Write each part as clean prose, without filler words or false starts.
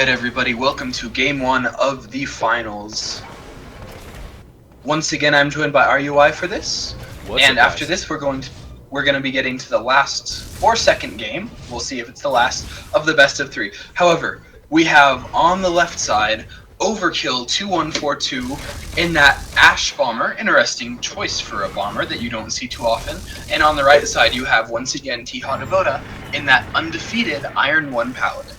Alright everybody, welcome to game 1 of the finals. Once again I'm joined by RUI for this. And after this we're going to be getting to the last or second game. We'll see if it's the last of the best of 3. However, we have on the left side Overkill2142 in that Ash Bomber, interesting choice for a bomber that you don't see too often. And on the right side you have once again Tihatavoda in that undefeated Iron 1 Paladin.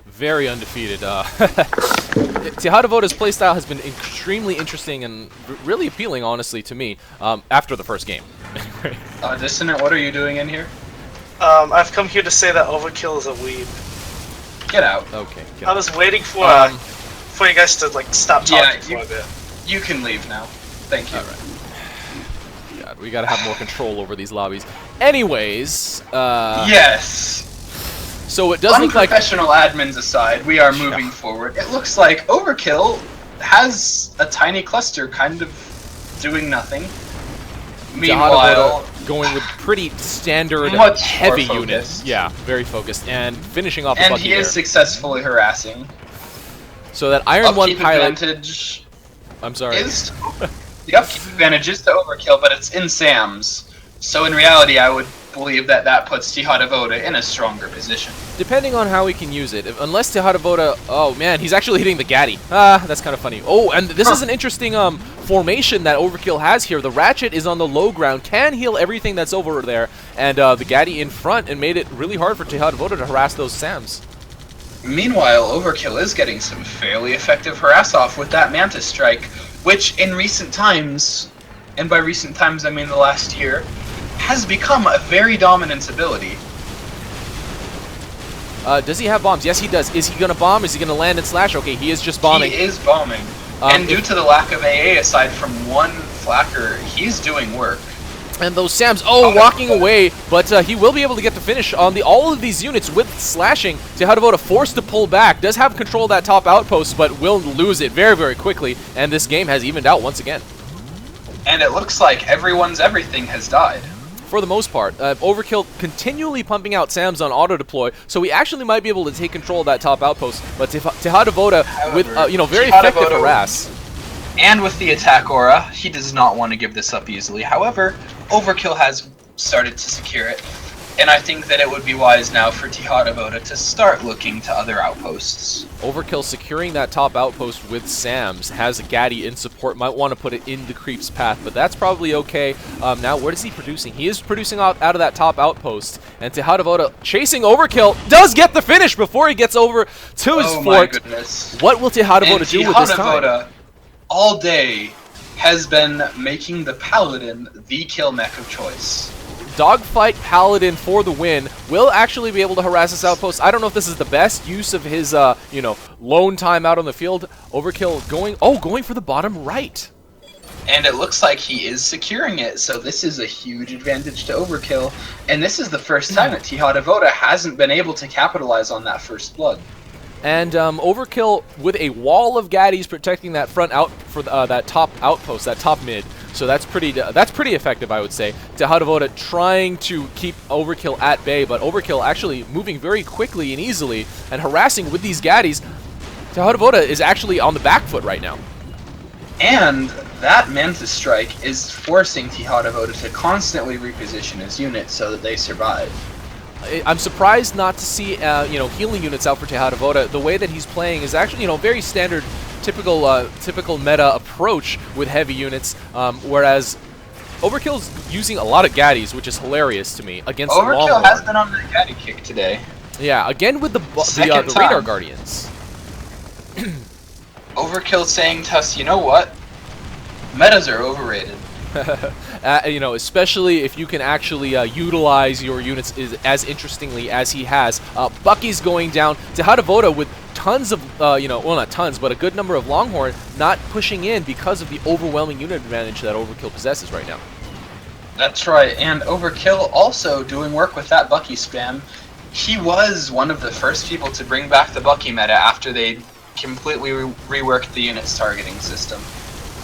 Very undefeated. Tihatavoda's playstyle has been extremely interesting and really appealing, honestly, to me, after the first game. Dissonant, what are you doing in here? I've come here to say that Overkill is a weeb. Get out. Okay. I was waiting for you guys to stop talking for a bit. You can leave now. Thank you. All right. God, we gotta have more control over these lobbies. Anyways, yes. So it does look like... Unprofessional admins aside, we are moving forward. It looks like Overkill has a tiny cluster kind of doing nothing. Meanwhile, going with pretty standard heavy units. Yeah, very focused. And finishing off the And Bucky he is successfully harassing. So that Iron 1 pilot... advantage I'm sorry. The upkeep advantage is to Overkill, but it's in Sam's. So in reality, I would believe that that puts Tihatavoda in a stronger position. Depending on how he can use it. Unless Tihatavoda... Oh, man, he's actually hitting the Gaddy. Ah, that's kind of funny. Oh, and this is an interesting formation that Overkill has here. The Ratchet is on the low ground, can heal everything that's over there, and the Gaddy in front, and made it really hard for Tihatavoda to harass those Sams. Meanwhile, Overkill is getting some fairly effective harass off with that Mantis Strike, which in recent times, and by recent times I mean the last year, has become a very dominant ability. Does he have bombs? Yes, he does. Is he going to bomb? Is he going to land and slash? Okay, he is just bombing. He is bombing. And due to the lack of AA, aside from one flacker, he's doing work. And those Sams, walking away, but he will be able to get the finish on all of these units with slashing. Tihatavoda forced to pull back, does have control of that top outpost, but will lose it very, very quickly. And this game has evened out once again. And it looks like everyone's everything has died. For the most part. Overkill continually pumping out Sams on auto-deploy, so we actually might be able to take control of that top outpost, but Tihatavoda with, very effective harass. And with the attack aura, he does not want to give this up easily. However, Overkill has started to secure it, and I think that it would be wise now for Tihatavoda to start looking to other outposts. Overkill securing that top outpost with Sams, has a Gaddy in support, might want to put it in the creep's path, but that's probably okay. Now, what is he producing? He is producing out of that top outpost, and Tihatavoda chasing Overkill, does get the finish before he gets over to his fort. My goodness. What will Tihatavoda do with this time? All day has been making the Paladin the kill mech of choice. Dogfight Paladin for the win. Will actually be able to harass this outpost. I don't know if this is the best use of his, lone time out on the field. Overkill going for the bottom right. And it looks like he is securing it, so this is a huge advantage to Overkill. And this is the first time that Tihatavoda hasn't been able to capitalize on that first blood. And Overkill with a wall of Gaddies protecting that front out for that top outpost, that top mid. So that's pretty effective, I would say. Tihatavoda trying to keep Overkill at bay, but Overkill actually moving very quickly and easily and harassing with these Gaddies. Tihatavoda is actually on the back foot right now. And that Mantis Strike is forcing Tihatavoda to constantly reposition his units so that they survive. I'm surprised not to see, healing units out for Tihatavoda. The way that he's playing is actually, very standard, typical meta approach with heavy units, whereas Overkill's using a lot of Gaddies, which is hilarious to me, against Overkill has been on the Gaddy kick today. Yeah, again with the Radar Guardians. Overkill saying to us, you know what? Metas are overrated. Especially if you can actually utilize your units as interestingly as he has. Bucky's going down. Tihatavoda with tons of, well, not tons, but a good number of Longhorn not pushing in because of the overwhelming unit advantage that Overkill possesses right now. That's right, and Overkill also doing work with that Bucky spam. He was one of the first people to bring back the Bucky meta after they completely reworked the unit's targeting system.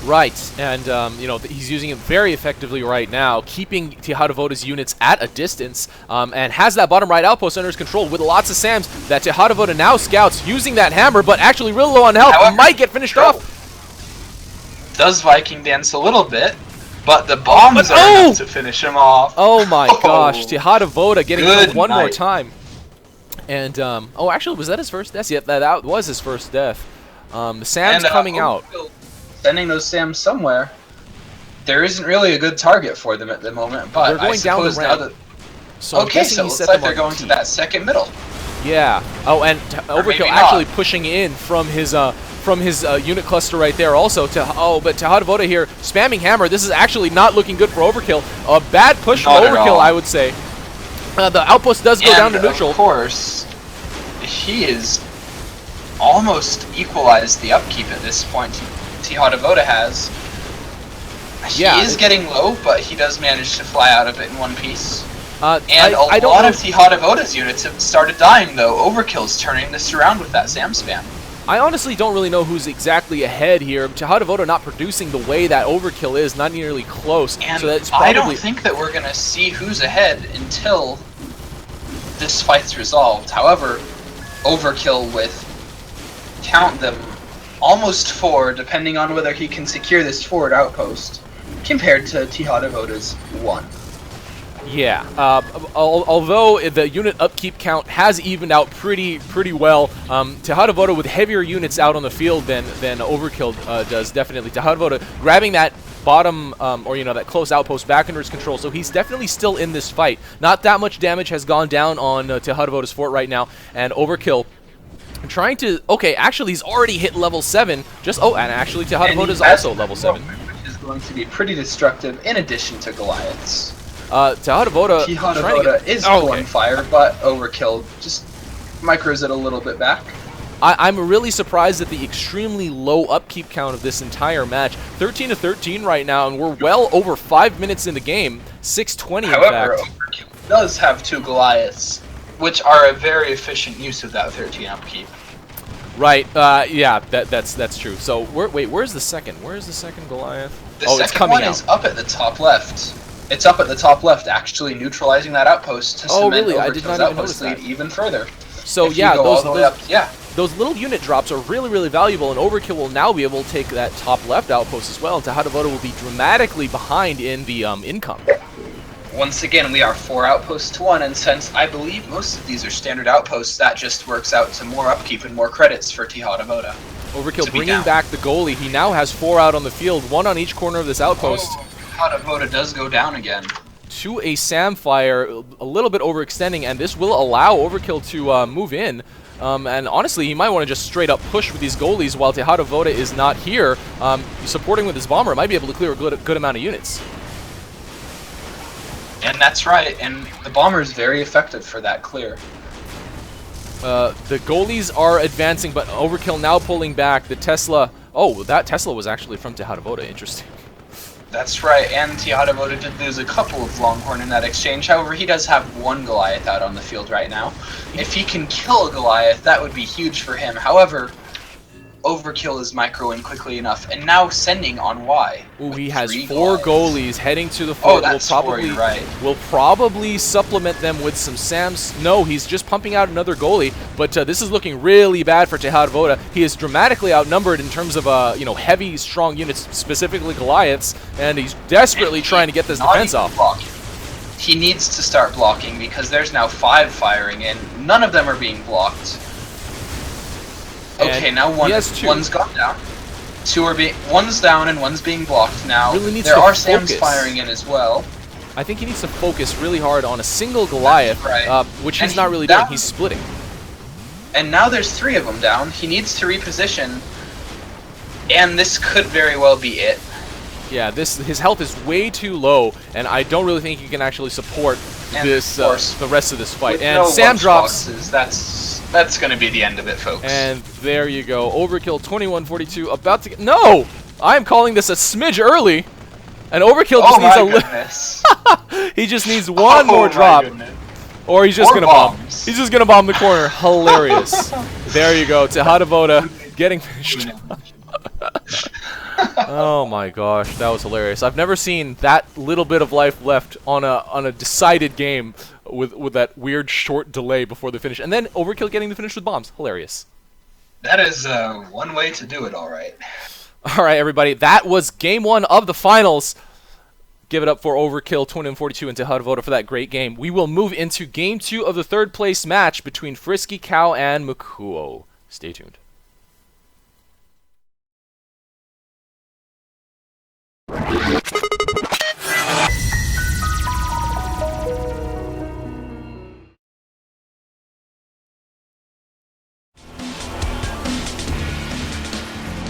Right, and you know, he's using it very effectively right now, keeping Tihatavoda's units at a distance, and has that bottom right outpost under his control with lots of SAMs that Tihatavoda now scouts using that hammer, but actually real low on health. However, might get finished off. Does Viking dance a little bit, but the bombs are enough to finish him off. Oh my gosh, Tihatavoda getting killed one more night. time. And, oh, actually, was that his first death? Yeah, that was his first death. The SAM's coming out. Sending those SAMs somewhere. There isn't really a good target for them at the moment, but They're going I suppose down the now ramp. that... So okay, so it looks like they're going to that second middle. Yeah. Oh, and Overkill actually pushing in from his unit cluster right there also. But Tihatavoda here spamming hammer. This is actually not looking good for Overkill. A bad push from Overkill, I would say. The outpost does go down to neutral. Of course, he is almost equalized the upkeep at this point. Tihatavoda has. He is getting low, but he does manage to fly out of it in one piece. And a lot of Tihatavoda's units have started dying, though. Overkill's turning this around with that SAM spam. I honestly don't really know who's exactly ahead here. Tihatavoda not producing the way that Overkill is, not nearly close. And so that's probably... I don't think that we're going to see who's ahead until this fight's resolved. However, Overkill with, count them, almost 4, depending on whether he can secure this forward outpost, compared to Tihatavoda's 1. Yeah, although the unit upkeep count has evened out pretty well, Tihatavoda with heavier units out on the field than Overkill does, definitely. Tihatavoda grabbing that bottom, or you know, that close outpost back under his control, so he's definitely still in this fight. Not that much damage has gone down on Tihatavoda's fort right now, and Overkill trying to... Okay, actually, he's already hit level 7. And actually, Tihatavoda is also level 7. Which is going to be pretty destructive, in addition to Goliaths. Tihatavoda is on fire, but Overkill just micros it a little bit back. I'm really surprised at the extremely low upkeep count of this entire match. 13-13 right now, and we're well over 5 minutes in the game. 6:20 in However, fact. Overkill does have 2 Goliaths, which are a very efficient use of that 13 upkeep. Right. Yeah. That's true. So where's the second? Where's the second Goliath? It's coming out. Is up at the top left. It's up at the top left, actually neutralizing that outpost to cement really? I did Overkill's not even outpost notice lead that. even further. So if yeah, you go all the way up, those little unit drops are really valuable, and Overkill will now be able to take that top left outpost as well. And Tihatavoda will be dramatically behind in the income. Once again, we are 4 outposts to 1, and since I believe most of these are standard outposts, that just works out to more upkeep and more credits for Tihatavoda. Overkill bringing back the goalie. He now has 4 out on the field, 1 on each corner of this outpost. Tihatavoda does go down again. To a SAM fire, a little bit overextending, and this will allow Overkill to move in. And honestly, he might want to just straight up push with these goalies while Tihatavoda is not here. Supporting with his bomber might be able to clear a good amount of units. And that's right, and the bomber is very effective for that clear. The goalies are advancing, but Overkill now pulling back. The Tesla... Oh, that Tesla was actually from Tihatavoda. Interesting. That's right, and Tihatavoda did lose a couple of Longhorn in that exchange. However, he does have 1 Goliath out on the field right now. If he can kill a Goliath, that would be huge for him. However, Overkill is microing quickly enough, and now sending on Y. Ooh, he has 4 goalies heading to the fort. We'll probably supplement them with some SAMs. No, he's just pumping out another goalie, but this is looking really bad for Tihatavoda. He is dramatically outnumbered in terms of you know, heavy, strong units, specifically Goliaths, and he's desperately trying to get this defense off. He needs to start blocking because there's now 5 firing in. None of them are being blocked. Okay, now one's gone down. 2 are one's down and one's being blocked now. Really there are SAMs firing in as well. I think he needs to focus really hard on a single Goliath, which he's not really doing. He's splitting. And now there's 3 of them down. He needs to reposition, and this could very well be it. Yeah, his health is way too low, and I don't really think he can actually support this the rest of this fight. And SAM drops. That's going to be the end of it, folks. And there you go. Overkill2142 about to get... No! I'm calling this a smidge early. And Overkill just needs a little... He just needs one more drop. Or he's just going to bomb. He's just going to bomb the corner. Hilarious. There you go. Tihatavoda getting finished. Oh my gosh, that was hilarious. I've never seen that little bit of life left on a decided game with that weird short delay before the finish, and then Overkill getting the finish with bombs. Hilarious. That is one way to do it, all right. All right, everybody, that was game 1 of the finals. Give it up for Overkill2142 and Tihatavoda for that great game. We will move into game 2 of the 3rd place match between Frisky Cow and Makuo. Stay tuned.